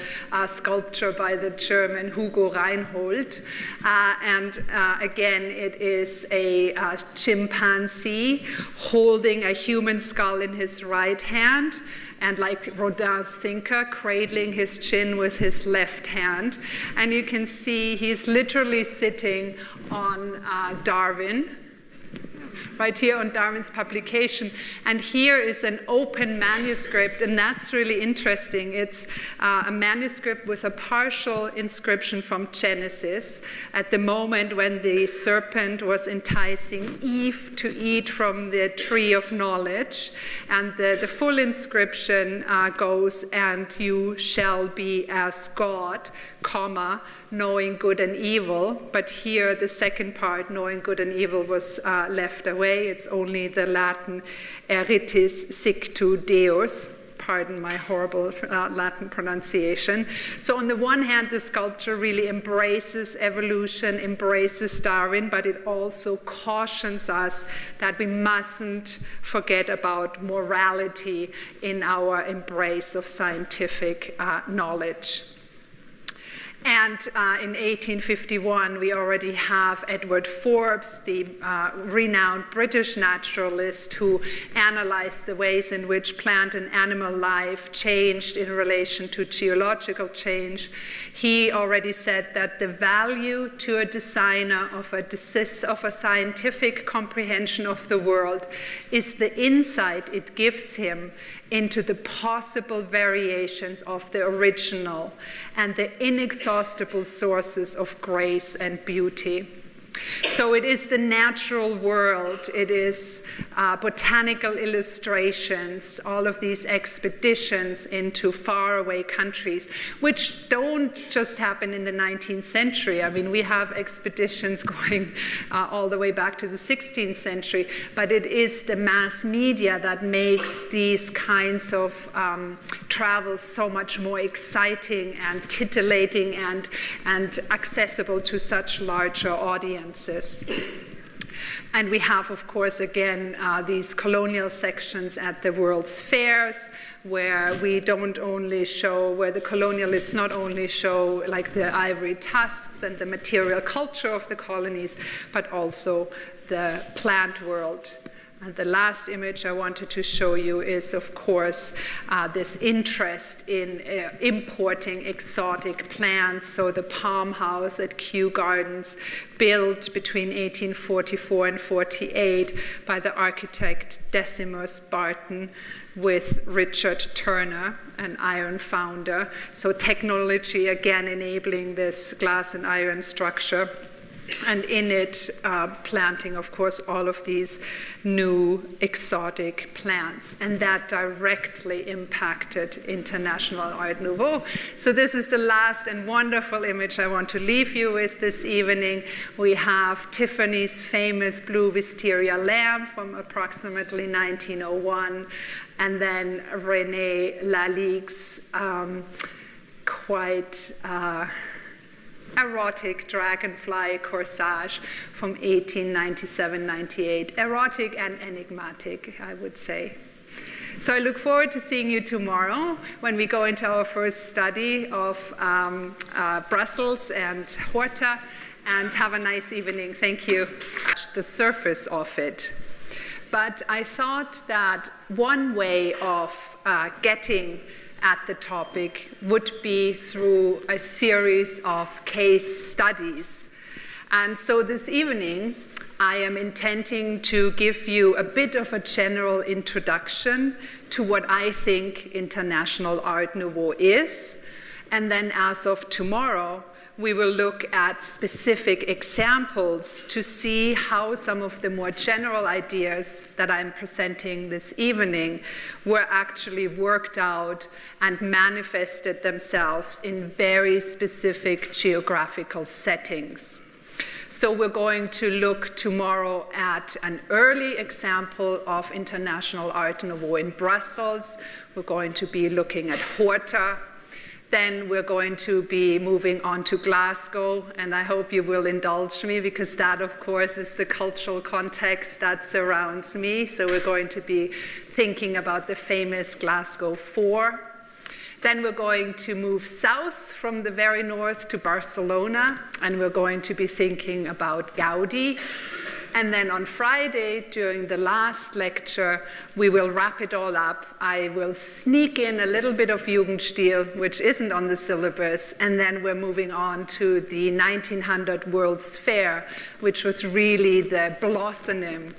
sculpture by the German Hugo Reinhold. Again, it is a chimpanzee holding a human skull in his right hand, and like Rodin's thinker, cradling his chin with his left hand. And you can see he's literally sitting on Darwin, right here on Darwin's publication. And here is an open manuscript, and that's really interesting. It's a manuscript with a partial inscription from Genesis at the moment when the serpent was enticing Eve to eat from the tree of knowledge. And the full inscription goes, "And you shall be as God, comma, knowing good and evil." But here the second part, knowing good and evil, was left away. It's only the Latin eritis sictu Deus. Pardon my horrible Latin pronunciation. So on the one hand, the sculpture really embraces evolution, embraces Darwin, but it also cautions us that we mustn't forget about morality in our embrace of scientific knowledge. And in 1851, we already have Edward Forbes, the renowned British naturalist who analyzed the ways in which plant and animal life changed in relation to geological change. He already said that the value to a designer of a scientific comprehension of the world is the insight it gives him into the possible variations of the original and the inexhaustible sources of grace and beauty. So it is the natural world, it is botanical illustrations, all of these expeditions into faraway countries, which don't just happen in the 19th century. I mean, we have expeditions going all the way back to the 16th century, but it is the mass media that makes these kinds of travels so much more exciting and titillating and accessible to such larger audiences. And we have, of course, again, these colonial sections at the World's Fairs, where the colonialists not only show like the ivory tusks and the material culture of the colonies, but also the plant world. And the last image I wanted to show you is, of course, this interest in importing exotic plants. So the palm house at Kew Gardens, built between 1844 and 48 by the architect Decimus Barton with Richard Turner, an iron founder. So technology, again, enabling this glass and iron structure. And in it, planting, of course, all of these new exotic plants. And that directly impacted international Art Nouveau. So this is the last and wonderful image I want to leave you with this evening. We have Tiffany's famous blue wisteria lamp from approximately 1901. And then René Laligue's quite erotic dragonfly corsage from 1897-98. Erotic and enigmatic, I would say. So I look forward to seeing you tomorrow when we go into our first study of Brussels and Horta, and have a nice evening. Thank you. The surface of it. But I thought that one way of getting at the topic would be through a series of case studies. And so this evening, I am intending to give you a bit of a general introduction to what I think International Art Nouveau is. And then as of tomorrow, we will look at specific examples to see how some of the more general ideas that I'm presenting this evening were actually worked out and manifested themselves in very specific geographical settings. So we're going to look tomorrow at an early example of International Art Nouveau in Brussels. We're going to be looking at Horta. Then we're going to be moving on to Glasgow, and I hope you will indulge me because that, of course, is the cultural context that surrounds me. So we're going to be thinking about the famous Glasgow 4. Then we're going to move south from the very north to Barcelona, and we're going to be thinking about Gaudi. And then on Friday, during the last lecture, we will wrap it all up. I will sneak in a little bit of Jugendstil, which isn't on the syllabus, and then we're moving on to the 1900 World's Fair, which was really the blossoming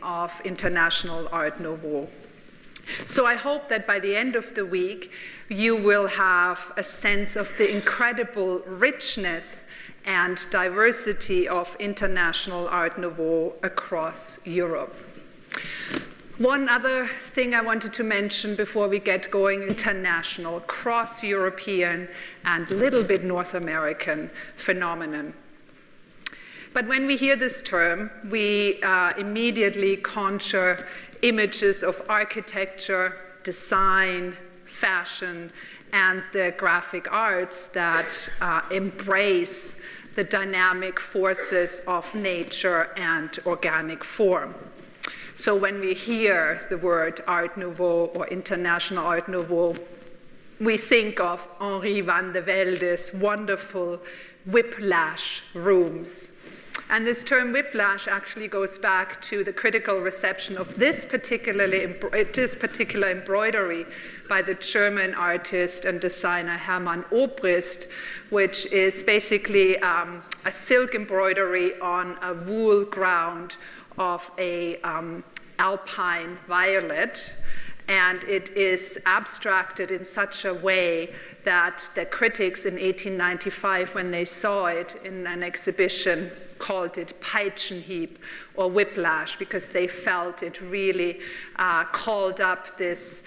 of International Art Nouveau. So I hope that by the end of the week, you will have a sense of the incredible richness and diversity of International Art Nouveau across Europe. One other thing I wanted to mention before we get going: international, cross-European, and a little bit North American phenomenon. But when we hear this term, we immediately conjure images of architecture, design, fashion, and the graphic arts that embrace the dynamic forces of nature and organic form. So when we hear the word Art Nouveau or International Art Nouveau, we think of Henri van de Velde's wonderful whiplash rooms. And this term whiplash actually goes back to the critical reception of this particular embroidery by the German artist and designer Hermann Obrist, which is basically a silk embroidery on a wool ground of a alpine violet. And it is abstracted in such a way that the critics in 1895, when they saw it in an exhibition, called it Peitschenhieb or whiplash, because they felt it really called up this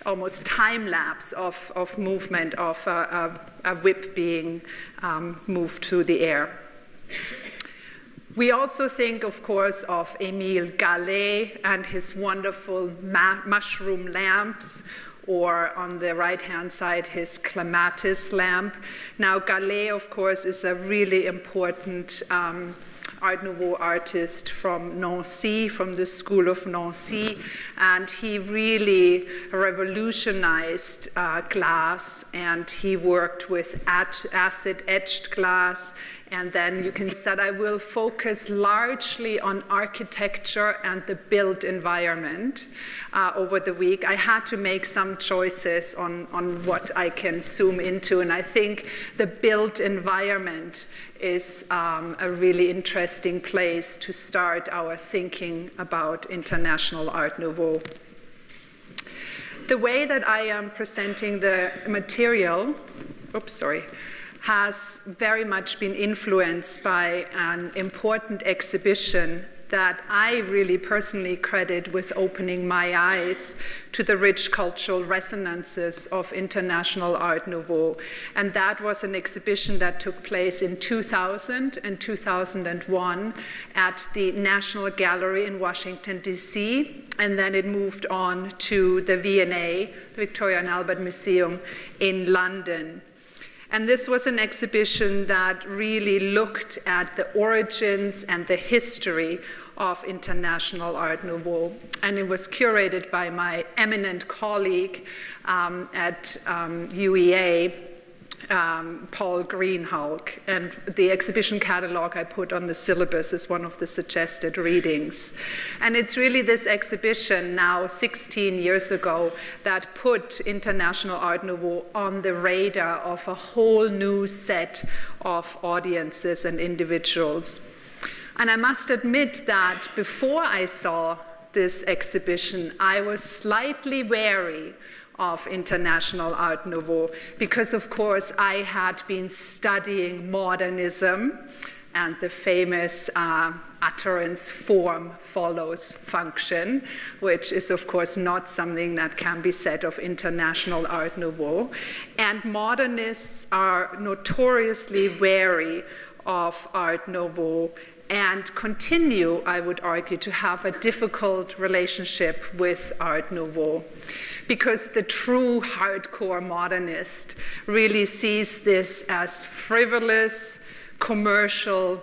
almost time lapse of movement of a whip being moved through the air. We also think, of course, of Émile Gallet and his wonderful mushroom lamps, or on the right-hand side, his clematis lamp. Now, Gallet, of course, is a really important Art Nouveau artist from Nancy, from the school of Nancy, and he really revolutionized glass, and he worked with acid-etched glass. And then you can see that I will focus largely on architecture and the built environment over the week. I had to make some choices on what I can zoom into, and I think the built environment is a really interesting place to start our thinking about International Art Nouveau. The way that I am presenting the material, has very much been influenced by an important exhibition that I really personally credit with opening my eyes to the rich cultural resonances of International Art Nouveau. And that was an exhibition that took place in 2000 and 2001 at the National Gallery in Washington, D.C. And then it moved on to the V&A, the Victoria and Albert Museum in London. And this was an exhibition that really looked at the origins and the history of International Art Nouveau. And it was curated by my eminent colleague at UEA, Paul Greenhalgh, and the exhibition catalog I put on the syllabus is one of the suggested readings. And it's really this exhibition now 16 years ago that put International Art Nouveau on the radar of a whole new set of audiences and individuals. And I must admit that before I saw this exhibition, I was slightly wary of International Art Nouveau because, of course, I had been studying modernism and the famous utterance form follows function, which is, of course, not something that can be said of International Art Nouveau. And modernists are notoriously wary of Art Nouveau and continue, I would argue, to have a difficult relationship with Art Nouveau, because the true hardcore modernist really sees this as frivolous, commercial,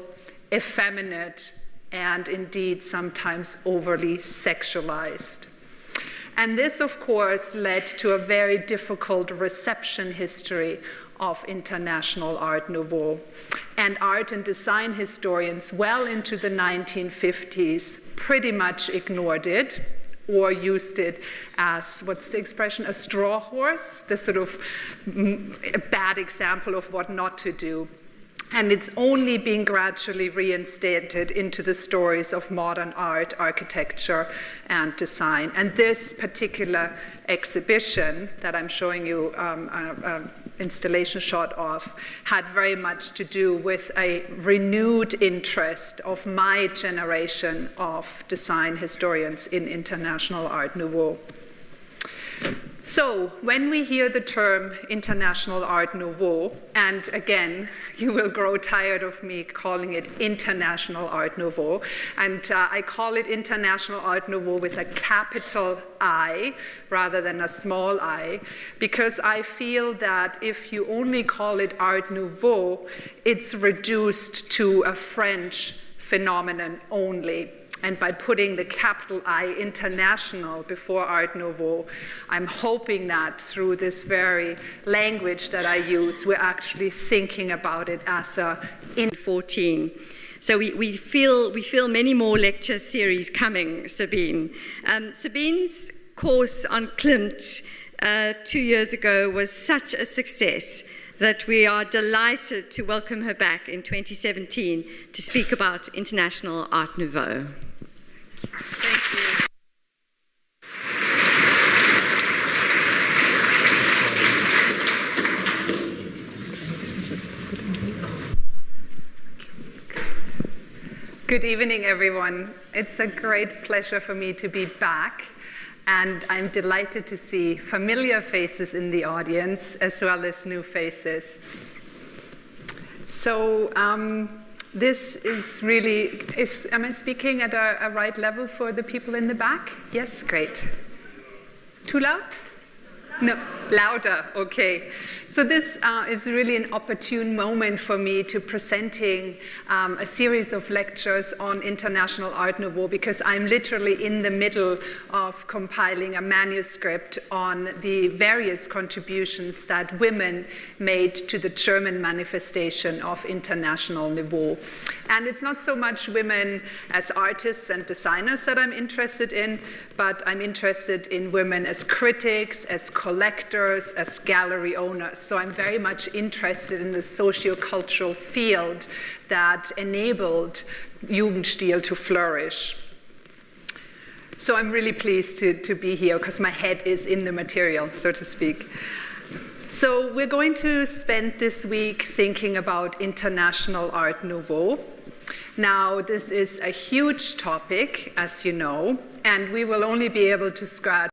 effeminate, and indeed sometimes overly sexualized. And this, of course, led to a very difficult reception history of International Art Nouveau. And art and design historians well into the 1950s pretty much ignored it or used it as, what's the expression, a straw horse, the sort of a bad example of what not to do. And it's only being gradually reinstated into the stories of modern art, architecture, and design. And this particular exhibition that I'm showing you an installation shot of had very much to do with a renewed interest of my generation of design historians in International Art Nouveau. So when we hear the term International Art Nouveau, and again, you will grow tired of me calling it International Art Nouveau, and I call it International Art Nouveau with a capital I rather than a small I, because I feel that if you only call it Art Nouveau, it's reduced to a French phenomenon only. And by putting the capital I, International, before Art Nouveau, I'm hoping that through this very language that I use, we're actually thinking about it as a in 14. So we feel many more lecture series coming, Sabine. Sabine's course on Klimt 2 years ago was such a success that we are delighted to welcome her back in 2017 to speak about International Art Nouveau. Thank you. Good evening, everyone. It's a great pleasure for me to be back, and I'm delighted to see familiar faces in the audience as well as new faces. So this is really, am I speaking at a right level for the people in the back? Yes, great. Too loud? No, louder, okay. So this is really an opportune moment for me to presenting a series of lectures on International Art Nouveau, because I'm literally in the middle of compiling a manuscript on the various contributions that women made to the German manifestation of International Nouveau. And it's not so much women as artists and designers that I'm interested in, but I'm interested in women as critics, as collectors, as gallery owners. So I'm very much interested in the socio-cultural field that enabled Jugendstil to flourish. So I'm really pleased to be here because my head is in the material, so to speak. So we're going to spend this week thinking about International Art Nouveau. Now, this is a huge topic, as you know, and we will only be able to scratch